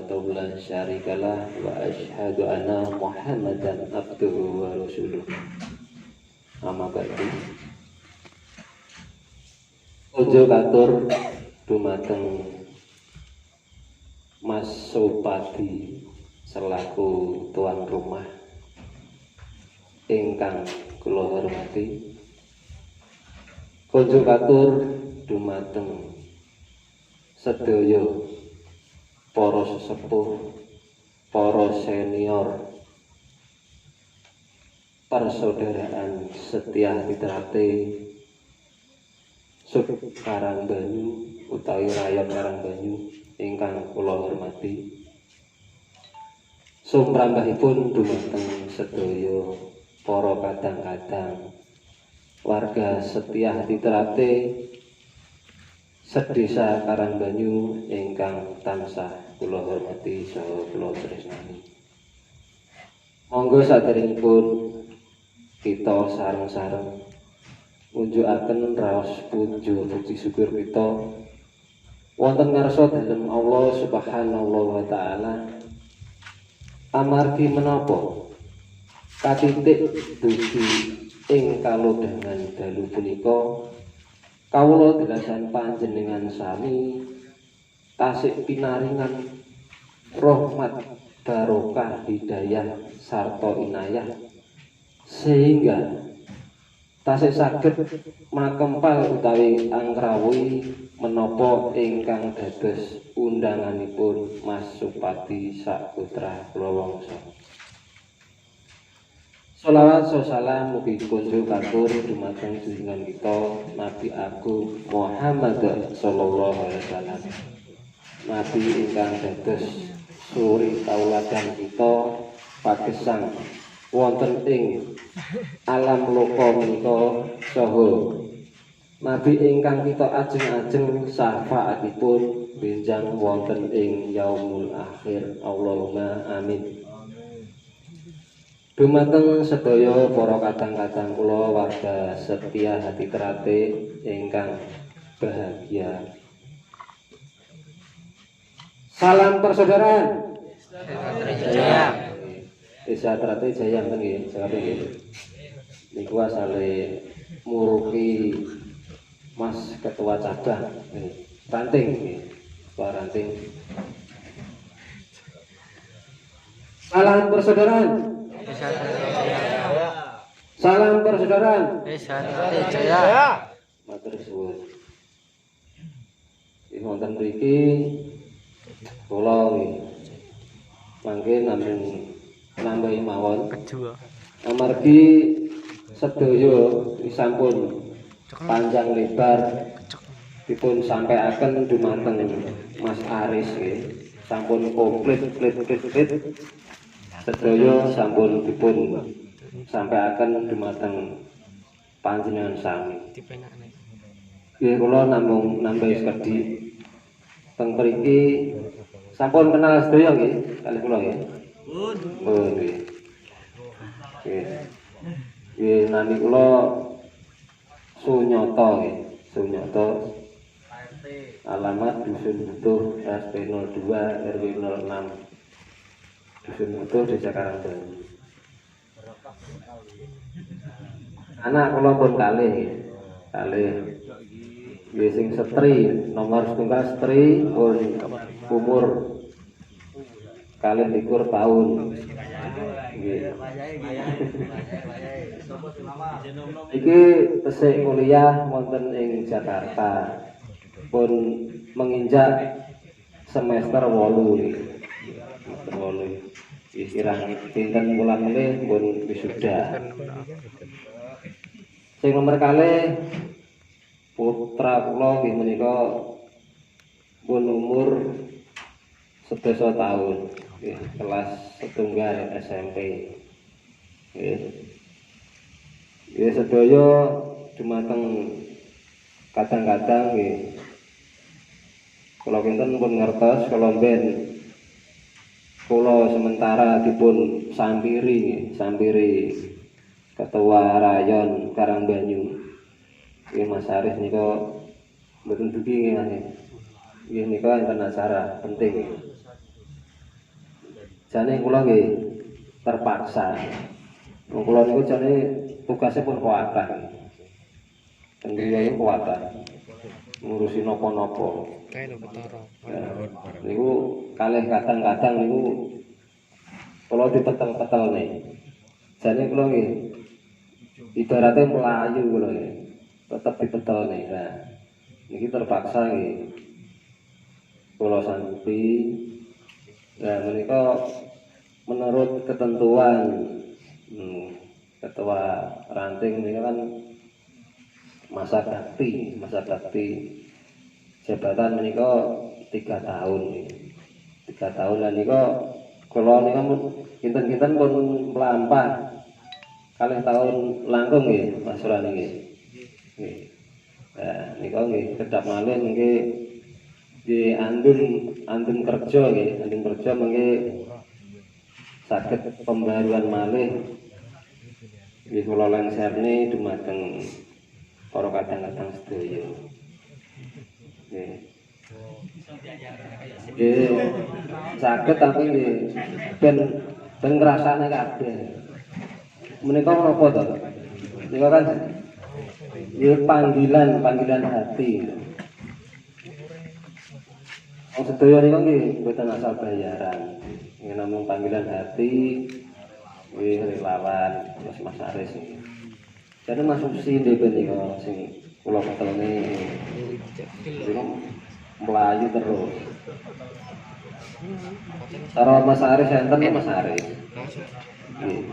wahdahu la syarikalah wa asyhadu anna Muhammadan abduhu wa rasuluh. Amma ba'du. Ojo katur dumateng Mas Supadi selaku tuan rumah ingkang kula hormati. Ojo katur dumateng sedaya para sesepuh, para senior, persaudaraan setia Titrate sub Karangbanyu utawi rayon Karangbanyu ingkang kula hormati. Sumrambahipun dumateng sedaya para kadang-kadang warga setia Titrate sedesa Karangbanyu ingkang tansah kula hormati saha kula tresnani. Monggo saderengipun kita sareng-sareng ngunjukaken raos puja puji syukur kita wonten ngarsa dalem Allah Subhanahu wa taala. Amargi menapa katitik dugi ing kalodhangan dalu punika kawula dilasan panjenengan sami tasik pinaringan rahmat barokah hidayah sarta inayah sehingga tasik saged makempal utawi angrawuhi menapa ingkang dados undanganipun Mas Supadi saputra kula wangsa. Sholawat salam mugi kunjuk katur dumateng junjungan kita Nabi Agung Muhammad sallallahu alaihi wasallam. Nabi ingkang dados suri tauladan kita pagesang wonten ing alam loka menika saha Nabi ingkang kita ajeng-ajeng syafaatipun benjang wonten ing yaumul akhir. Allahumma amin. Dumateng sedaya para kadang-kadang kula warga setia hati Titrate ingkang bahagia. Salam persaudaraan. Desa Titrate Jaya nggih, Jakarta nggih. Niku asale muruki Mas Ketua Cabang nggih. Ranting nggih. Pak Ranting. Salam persaudaraan. Salam persaudaraan. Jaya. Matur suwun. Wonten mriki kula mangke namung nambahi mawon. Amargi sedaya sampun panjang lebar dipun sampaiaken dumateng Mas Aris nggih. Sampun komplit sedaya sampun dipun sampaiaken dumateng panjenengan sami. Nggih kula namung nambahi sekedhik. Teng mriki sampun kenal sedaya nggih kalih kula nggih. Oh nggih. Nggih. Nggih nami kula Sunyata nggih. Sunyata. Alamat Dusun Butuh RT 02 RW 06. Dusun Butuh Desa Karangbanyu. Anak kula pun kalih nggih sing setri nomor setunggal setri pun umur 21 tahun nggih. Iki tesih kuliah wonten ing Jakarta pun menginjak semester 8 semester 8 kirang pinten wulan melih pun wisuda. Sing nomor kalih putra kula nggih menika pun umur 11 tahun nggih, kelas setunggal SMP nggih. Nggih sedaya dumateng kadang-kadang nggih kula kinten pun ngertos kala mben kula sementara dipun sampiri Ketua Rayon Karangbanyu nggih Mas Aris nika mboten dugi nggih nika enten acara penting jane kula nggih terpaksa. Wong kula niku jane tugasnya pun kuwatah. Teng griya niku kuwatah. Ngurusi napa-napa. Niku kalih kadang-kadang niku kula dipetel-petelne. Jane kula nggih ibaratnya melayu kula nggih. Tetep dipetelne. Nah, niki terpaksa nggih kula sanggupi. Nah, menika menurut ketentuan ketua ranting ini kan masa bakti jabatan menika 3 tahun. 3 tahun lan nika kula nika kinten-kinten pun mlampah kalih tahun langkung nggih Mas Surani nggih. Nggih. Nah, nika nggih kedap malih nggih di andun kerja nggih, andun kerja mengke saged pembaruan malih nggih kula lengserne dumateng para kadang-kadang sedaya. Nggih. Nggih saged tapi nggih ben ngrasane kabeh. Menika menapa to? Nika kan nggih panggilan hati. Wong sedaya niku nggih mboten asal bayaran. Nggih namung panggilan hati, nggih relawan Mas Aris. Jadi Mas Usi ndhewe niku sing kula petelne niku mlayu terus. Cara Mas Aris enten Mas Aris. Nggih.